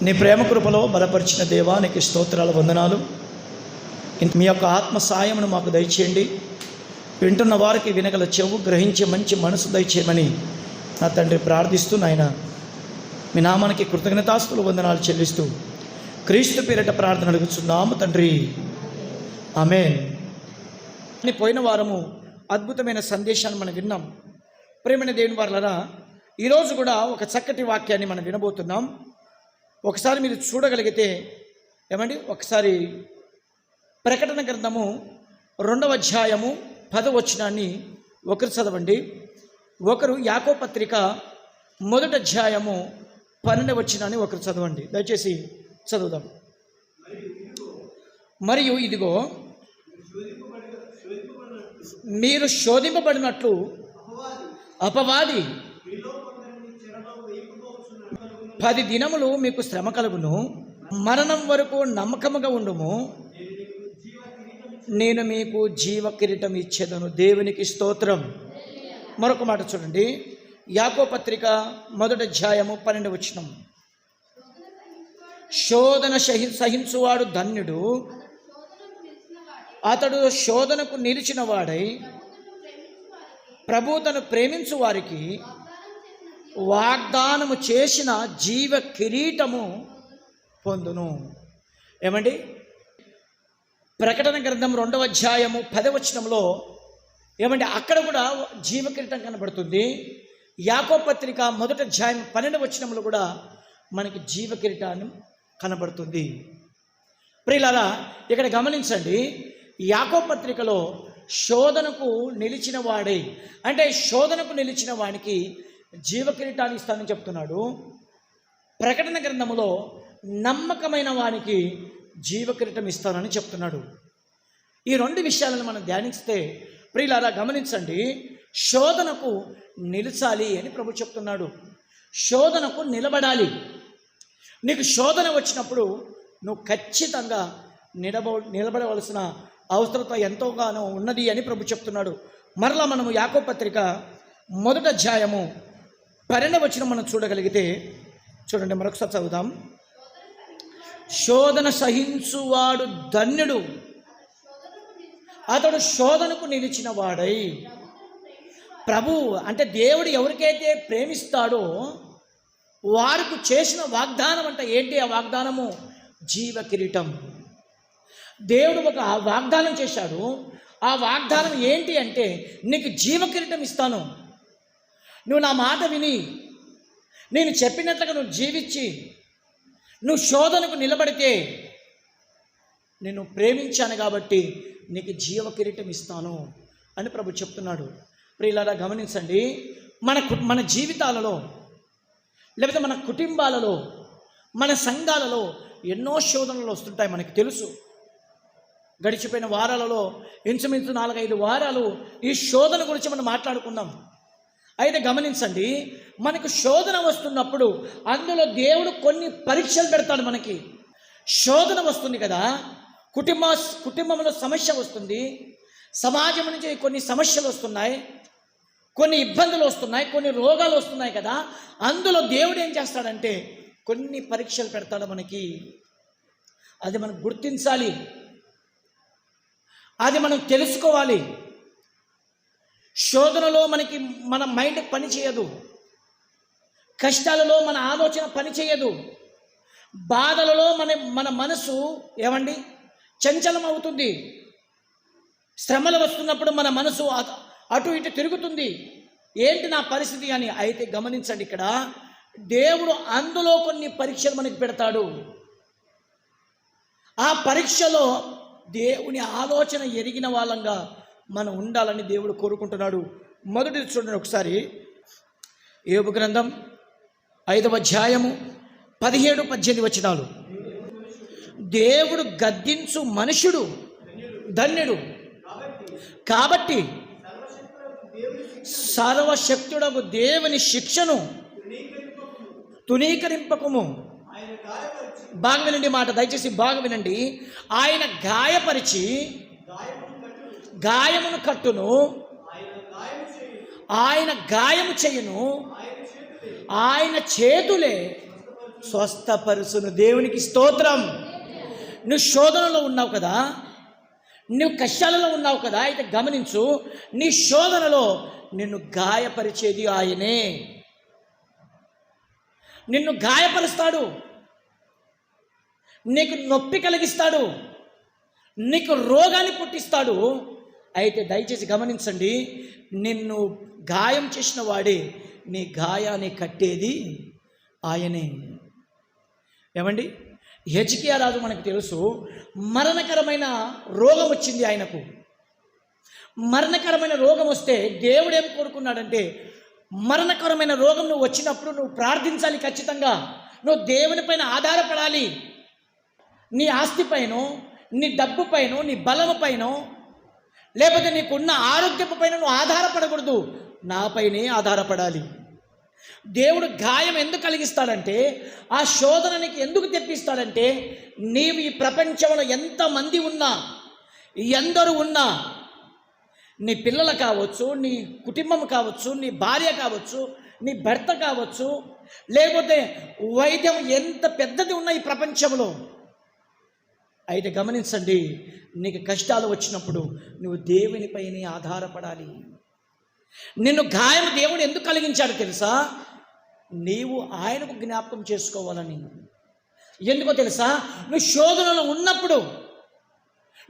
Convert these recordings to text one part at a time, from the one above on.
నీ ప్రేమ కృపలో బలపరిచిన దేవా, నీకు స్తోత్రాల వందనాలు. మీ యొక్క ఆత్మ సాయమును మాకు దయచేయండి. వింటున్న వారికి వినగల చెవు, గ్రహించే మంచి మనసు దయచేయమని నా తండ్రి ప్రార్థిస్తూ, నాయన మీ నామానికి కృతజ్ఞతాస్తులు వందనాలు చెల్లిస్తూ క్రీస్తు పేరిట ప్రార్థన అడుగుతున్నాము తండ్రి, ఆమేన్. పోయిన వారము అద్భుతమైన సందేశాన్ని మనం విన్నాం. ప్రేమైన దేవుని వారలారా, ఈరోజు కూడా ఒక చక్కటి వాక్యాన్ని మనం వినబోతున్నాం. ఒకసారి మీరు చూడగలిగితే ఏమండి, ఒకసారి ప్రకటన గ్రంథము 2వ అధ్యాయము 10వ వచనాన్ని ఒకరు చదవండి. ఒకరు యాకోబు పత్రిక 1వ అధ్యాయము 12వ వచనాన్ని ఒకరు చదవండి. దయచేసి చదువుదాం. మరియు ఇదిగో మీరు శోధింపబడినట్లు అపవాది 10 దినములు మీకు శ్రమ కలుగును, మరణం వరకు నమ్మకముగా ఉండుము, నేను మీకు జీవ కిరీటం ఇచ్చేదను. దేవునికి స్తోత్రం. మరొక మాట చూడండి, యాకోబు పత్రిక 1వ అధ్యాయము 12వ వచనం. శోధన సహించువాడు ధన్యుడు, అతడు శోధనకు నిలిచిన వాడై ప్రభు తను ప్రేమించు వారికి వాగ్దానము చేసిన జీవ కిరీటము పొందును. ఏమండి, ప్రకటన గ్రంథం 2వ అధ్యాయము 10వ వచనంలో ఏమండి, అక్కడ కూడా జీవ కిరీటం కనబడుతుంది. యాకోబు పత్రిక 1వ అధ్యాయం 12వ వచనంలో కూడా మనకి జీవ కిరీటాన్ని కనబడుతుంది. ప్రియులారా, ఇక్కడ గమనించండి, యాకోబు పత్రికలో శోధనకు నిలిచిన వాడే, అంటే శోధనకు నిలిచిన వానికి జీవ కిరీటాన్ని ఇస్తానని చెప్తున్నాడు. ప్రకటన గ్రంథములో నమ్మకమైన వానికి జీవ కిరీటం ఇస్తానని చెప్తున్నాడు. ఈ 2 విషయాలను మనం ధ్యానిస్తే ప్రియులారా గమనించండి, శోధనకు నిలిచాలి అని ప్రభు చెప్తున్నాడు. శోధనకు నిలబడాలి. నీకు శోధన వచ్చినప్పుడు నువ్వు ఖచ్చితంగా నిలబడవలసిన అవసరత ఎంతోగానో ఉన్నది అని ప్రభు చెప్తున్నాడు. మరలా మనము యాకోబు పత్రిక 1వ అధ్యాయము 12వ వచనం మనం చూడగలిగితే చూడండి, మరొకసారి చదువుదాం. శోధన సహించువాడు ధన్యుడు, అతడు శోధనకు నిలిచిన వాడై. ప్రభు అంటే దేవుడు ఎవరికైతే ప్రేమిస్తాడో వారికి చేసిన వాగ్దానం అంటే ఏంటి? ఆ వాగ్దానము జీవ కిరీటం. దేవుడు ఒక వాగ్దానం చేశాడు. ఆ వాగ్దానం ఏంటి అంటే, నీకు జీవ కిరీటం ఇస్తాను, నువ్వు నా మాట విని నేను చెప్పినట్లుగా నువ్వు జీవించి నువ్వు శోధనకు నిలబడితే నేను ప్రేమించాను కాబట్టి నీకు జీవ కిరీటం ఇస్తాను అని ప్రభు చెప్తున్నాడు. ప్రియులారా గమనించండి, మన జీవితాలలో లేకపోతే మన కుటుంబాలలో మన సంఘాలలో ఎన్నో శోధనలు వస్తుంటాయి. మనకి తెలుసు. గడిచిపోయిన వారాలలో ఇంచుమించు 4-5 వారాలు ఈ శోధన గురించి మనం మాట్లాడుకున్నాం. అయితే గమనించండి, మనకు శోధన వస్తున్నప్పుడు అందులో దేవుడు కొన్ని పరీక్షలు పెడతాడు. మనకి శోధన వస్తుంది కదా, కుటుంబంలో సమస్య వస్తుంది, సమాజం నుంచి కొన్ని సమస్యలు వస్తున్నాయి, కొన్ని ఇబ్బందులు వస్తున్నాయి, కొన్ని రోగాలు వస్తున్నాయి కదా. అందులో దేవుడు ఏం చేస్తాడంటే కొన్ని పరీక్షలు పెడతాడు మనకి. అది మనం గుర్తించాలి, అది మనం తెలుసుకోవాలి. శోధనలో మన మైండ్ పని చేయదు, కష్టాలలో మన ఆలోచన పని చేయదు, బాధలలో మన మనసు ఏమండి చంచలం అవుతుంది. శ్రమలు వస్తున్నప్పుడు మన మనసు అటు ఇటు తిరుగుతుంది. ఏంటి నా పరిస్థితి అని. అయితే గమనించండి, ఇక్కడ దేవుడు అందులో కొన్ని పరీక్షలు మనకి పెడతాడు. ఆ పరీక్షలో దేవుని ఆలోచన ఎరిగిన వాళ్ళంగా మనం ఉండాలని దేవుడు కోరుకుంటున్నాడు. మొదటిది చూడండి ఒకసారి, యోబు గ్రంథం 5వ అధ్యాయము 17-18 వచనాలు. దేవుడు గద్దించు మనుషుడు ధన్యుడు, కాబట్టి సర్వశక్తుడకు దేవుని శిక్షను తునీకరింపకము. బాగా వినండి మాట, దయచేసి బాగా వినండి. ఆయన గాయపరిచి గాయమును కట్టును, ఆయన గాయము చేయును, ఆయన చేతులే స్వస్థపరుచును. దేవునికి స్తోత్రం. నువ్వు శోధనలో ఉన్నావు కదా, నువ్వు కష్టాలలో ఉన్నావు కదా, అయితే గమనించు, నీ శోధనలో నిన్ను గాయపరిచేది ఆయనే. నిన్ను గాయపరుస్తాడు, నీకు నొప్పి కలిగిస్తాడు, నీకు రోగాన్ని పుట్టిస్తాడు. అయితే దయచేసి గమనించండి, నిన్ను గాయం చేసిన వాడే నీ గాయాన్ని కట్టేది ఆయనే. ఏమండి, హెజ్కియా రాజు మనకు తెలుసు, మరణకరమైన రోగం వచ్చింది ఆయనకు. మరణకరమైన రోగం వస్తే దేవుడు ఏం కోరుకున్నాడంటే, మరణకరమైన రోగం నువ్వు వచ్చినప్పుడు నువ్వు ప్రార్థించాలి ఖచ్చితంగా. నువ్వు దేవుని పైన ఆధారపడాలి. నీ ఆస్తి పైన, నీ డబ్బు పైన, నీ బలము పైన, లేకపోతే నీకున్న ఆరోగ్యపు పైన నువ్వు ఆధారపడకూడదు, నాపైనే ఆధారపడాలి. దేవుడు గాయం ఎందుకు కలిగిస్తాడంటే, ఆ శోధన నీకు ఎందుకు తెప్పిస్తాడంటే, నీవు ఈ ప్రపంచంలో ఎంతమంది ఉన్నా, ఎందరూ ఉన్నా, నీ పిల్లలు కావచ్చు, నీ కుటుంబం కావచ్చు, నీ భార్య కావచ్చు, నీ భర్త కావచ్చు, లేకపోతే వైద్యం ఎంత పెద్దది ఉన్న ఈ ప్రపంచంలో, అయితే గమనించండి, నీకు కష్టాలు వచ్చినప్పుడు నువ్వు దేవునిపైనే ఆధారపడాలి. నిన్ను గాయం దేవుడు ఎందుకు కలిగించాడు తెలుసా? నీవు ఆయనకు జ్ఞాపకం చేసుకోవాలని. ఎందుకో తెలుసా? నువ్వు శోధనలో ఉన్నప్పుడు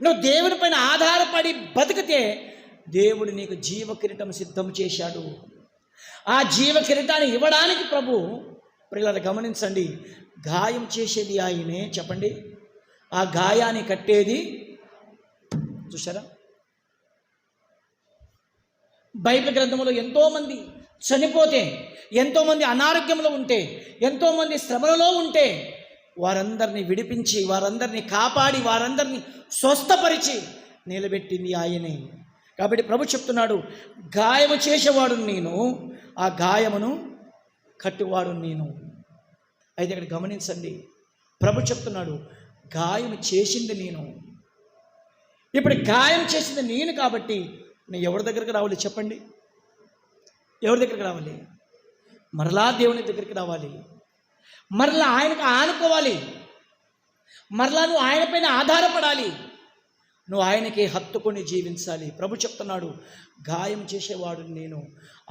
నువ్వు దేవుని పైన ఆధారపడి బతికితే దేవుడు నీకు జీవ కిరీటం సిద్ధం చేశాడు. ఆ జీవ కిరీటాన్ని ఇవ్వడానికి ప్రభు పిల్లలు గమనించండి, గాయం చేసేది ఆయనే. చెప్పండి, ఆ గాయాన్ని కట్టేది. చూసారా, బైబిల్ గ్రంథంలో ఎంతోమంది చనిపోతే, ఎంతోమంది అనారోగ్యంలో ఉంటే, ఎంతోమంది శ్రమలలో ఉంటే, వారందరినీ విడిపించి, వారందరినీ కాపాడి, వారందరినీ స్వస్థపరిచి నిలబెట్టింది ఆయనే. కాబట్టి ప్రభు చెప్తున్నాడు, గాయము చేసేవాడు నేను, ఆ గాయమును కట్టువాడు నేను. అయితే ఇక్కడ గమనించండి, ప్రభు చెప్తున్నాడు, గాయం చేసింది నేను. ఇప్పుడు గాయం చేసింది నేను కాబట్టి నేను ఎవరి దగ్గరికి రావాలి చెప్పండి? ఎవరి దగ్గరికి రావాలి? మరలా దేవుని దగ్గరికి రావాలి. మరలా ఆయనకు ఆనుకోవాలి. మరలా నువ్వు ఆయన పైన ఆధారపడాలి. నువ్వు ఆయనకి హత్తుకొని జీవించాలి. ప్రభు చెప్తున్నాడు, గాయం చేసేవాడు నేను,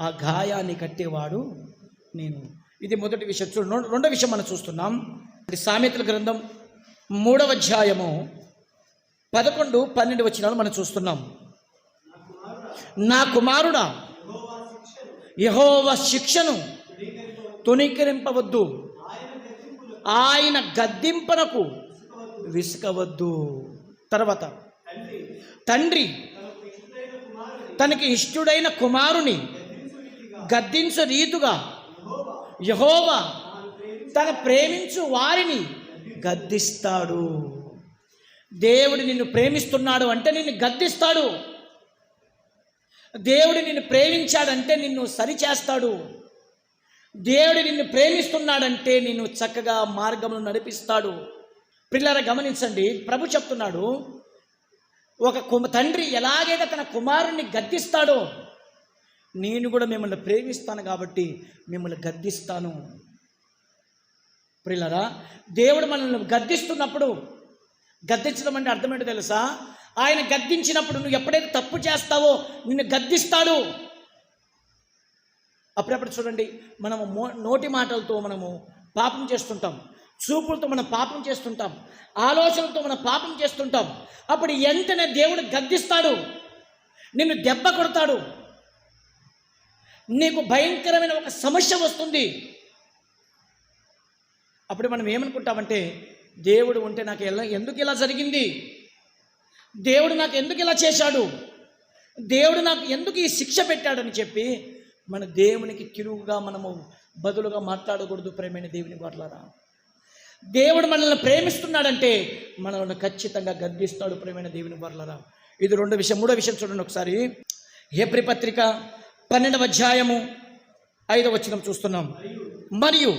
ఆ గాయాన్ని కట్టేవాడు నేను. ఇది మొదటి విషయం. రెండో విషయం మనం చూస్తున్నాం. సామెతల గ్రంథం 3వ అధ్యాయము 11-12 వచనాలు మనం చూస్తున్నాం. నా కుమారుడా, యెహోవా శిక్షను తుణీకరింపవద్దు, ఆయన గద్దింపనకు విసుకవద్దు. తర్వాత, తండ్రి తనకి ఇష్టుడైన కుమారుని గద్దించు రీతుగా యెహోవా తన ప్రేమించు వారిని గద్దిస్తాడు. దేవుడు నిన్ను ప్రేమిస్తున్నాడు అంటే నిన్ను గద్దిస్తాడు. దేవుడు నిన్ను ప్రేమించాడంటే నిన్ను సరిచేస్తాడు. దేవుడు నిన్ను ప్రేమిస్తున్నాడంటే నిన్ను చక్కగా మార్గంలో నడిపిస్తాడు. పిల్లరా గమనించండి, ప్రభు చెప్తున్నాడు, ఒక తండ్రి ఎలాగైతే తన కుమారుణ్ణి గద్దిస్తాడో, నేను కూడా మిమ్మల్ని ప్రేమిస్తాను కాబట్టి మిమ్మల్ని గద్దిస్తాను. పిల్లరా, దేవుడు మనల్ని గద్దిస్తున్నప్పుడు, గద్దించడం అంటే అర్థం ఏంటో తెలుసా? ఆయన గద్దించినప్పుడు నువ్వు ఎప్పుడైతే తప్పు చేస్తావో నిన్ను గద్దిస్తాడు. అప్పుడప్పుడు చూడండి, మనము నోటి మాటలతో మనము పాపం చేస్తుంటాం, చూపులతో మనం పాపం చేస్తుంటాం, ఆలోచనలతో మనం పాపం చేస్తుంటాం. అప్పుడు వెంటనే దేవుడు గద్దిస్తాడు, నిన్ను దెబ్బ కొడతాడు, నీకు భయంకరమైన ఒక సమస్య వస్తుంది. అప్పుడు మనం ఏమనుకుంటామంటే, దేవుడు ఉంటే నాకు ఎందుకు ఇలా జరిగింది, దేవుడు నాకు ఎందుకు ఇలా చేశాడు, దేవుడు నాకు ఎందుకు ఈ శిక్ష పెట్టాడని చెప్పి మన దేవునికి తిరుగుగా మనము బదులుగా మాట్లాడకూడదు. ప్రేమైన దేవుని వారలారా, దేవుడు మనల్ని ప్రేమిస్తున్నాడంటే మనల్ని ఖచ్చితంగా గద్దిస్తాడు. ప్రేమైన దేవుని వారలారా, ఇది రెండో విషయం. మూడో విషయం చూడండి ఒకసారి. హెబ్రీ పత్రిక 12వ అధ్యాయము 5వ వచనం చూస్తున్నాం. మరియు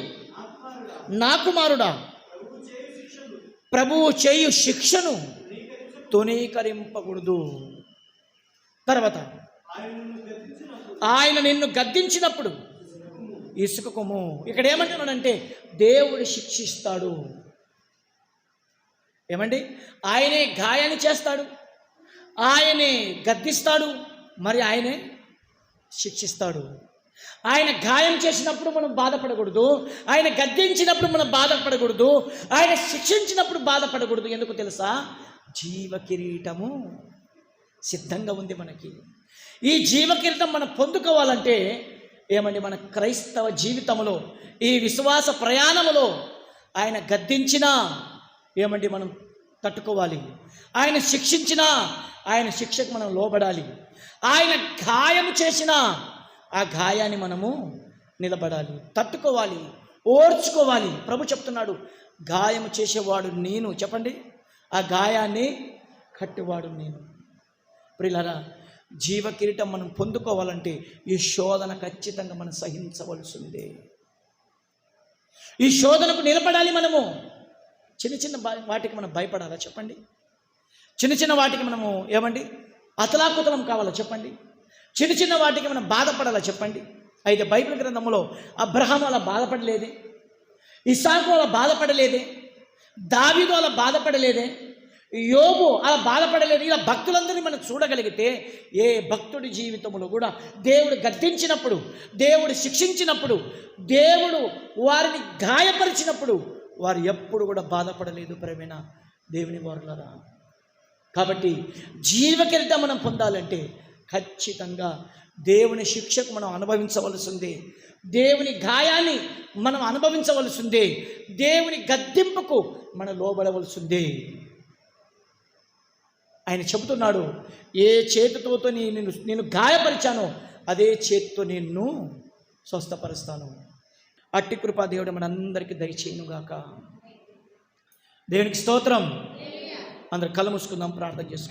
నా కుమారుడా, ప్రభువు చేయు శిక్షను తునీకరింపకూడదు. తర్వాత, ఆయన నిన్ను గద్దించినప్పుడు ఇసుకకుము. ఇక్కడ ఏమంటున్నాడంటే దేవుడు శిక్షిస్తాడు. ఏమండి, ఆయనే గాయాన్ని చేస్తాడు, ఆయనే గద్దిస్తాడు, మరి ఆయనే శిక్షిస్తాడు. ఆయన గాయం చేసినప్పుడు మనం బాధపడకూడదు, ఆయన గద్దించినప్పుడు మనం బాధపడకూడదు, ఆయన శిక్షించినప్పుడు బాధపడకూడదు. ఎందుకు తెలుసా? జీవ కిరీటము సిద్ధంగా ఉంది మనకి. ఈ జీవ కిరీటం మనం పొందుకోవాలంటే ఏమండి, మన క్రైస్తవ జీవితంలో, ఈ విశ్వాస ప్రయాణములో ఆయన గద్దించినా ఏమండి మనం తట్టుకోవాలి, ఆయన శిక్షించినా ఆయన శిక్షకు మనం లోబడాలి, ఆయన గాయం చేసినా ఆ గాయాన్ని మనము నిలబడాలి, తట్టుకోవాలి, ఓర్చుకోవాలి. ప్రభు చెప్తున్నాడు, గాయం చేసేవాడు నేను. చెప్పండి, ఆ గాయాన్ని కట్టువాడు నేను. ప్రియులారా, జీవ కిరీటం మనం పొందుకోవాలంటే ఈ శోధన ఖచ్చితంగా మనం సహించవలసిందే. ఈ శోధనకు నిలబడాలి మనము. చిన్న చిన్న వాటికి మనం భయపడాలా? చెప్పండి. చిన్న చిన్న వాటికి మనము ఏమండి అతలాకుతలం కావాలా? చెప్పండి. చిన్న చిన్న వాటికి మనం బాధపడాలా? చెప్పండి. అయితే బైబిల్ గ్రంథంలో అబ్రహాము అలా బాధపడలేదే, ఇస్సాకు అలా బాధపడలేదే, దావీదు అలా బాధపడలేదే, యోబు అలా బాధపడలేదు. ఇలా భక్తులందరినీ మనం చూడగలిగితే ఏ భక్తుడి జీవితంలో కూడా దేవుడు గద్దించినప్పుడు, దేవుడు శిక్షించినప్పుడు, దేవుడు వారిని గాయపరిచినప్పుడు వారు ఎప్పుడు కూడా బాధపడలేదు. ప్రేమైన దేవుని వారులారా, కాబట్టి జీవ కిరీటం మనం పొందాలంటే ఖచ్చితంగా దేవుని శిక్షకు మనం అనుభవించవలసిందే, దేవుని గాయాన్ని మనం అనుభవించవలసిందే, దేవుని గద్దింపుకు మనం లోబడవలసిందే. ఆయన చెబుతున్నాడు, ఏ చేతితో నేను గాయపరిచానో అదే చేతితో నిన్ను స్వస్థపరుస్తాను. అట్టి కృపా దేవుడు మనందరికీ దయచేయునుగాక. దేవునికి స్తోత్రం. అందరు కళ్ళు మూసుకుందాం, ప్రార్థన చేసుకుందాం.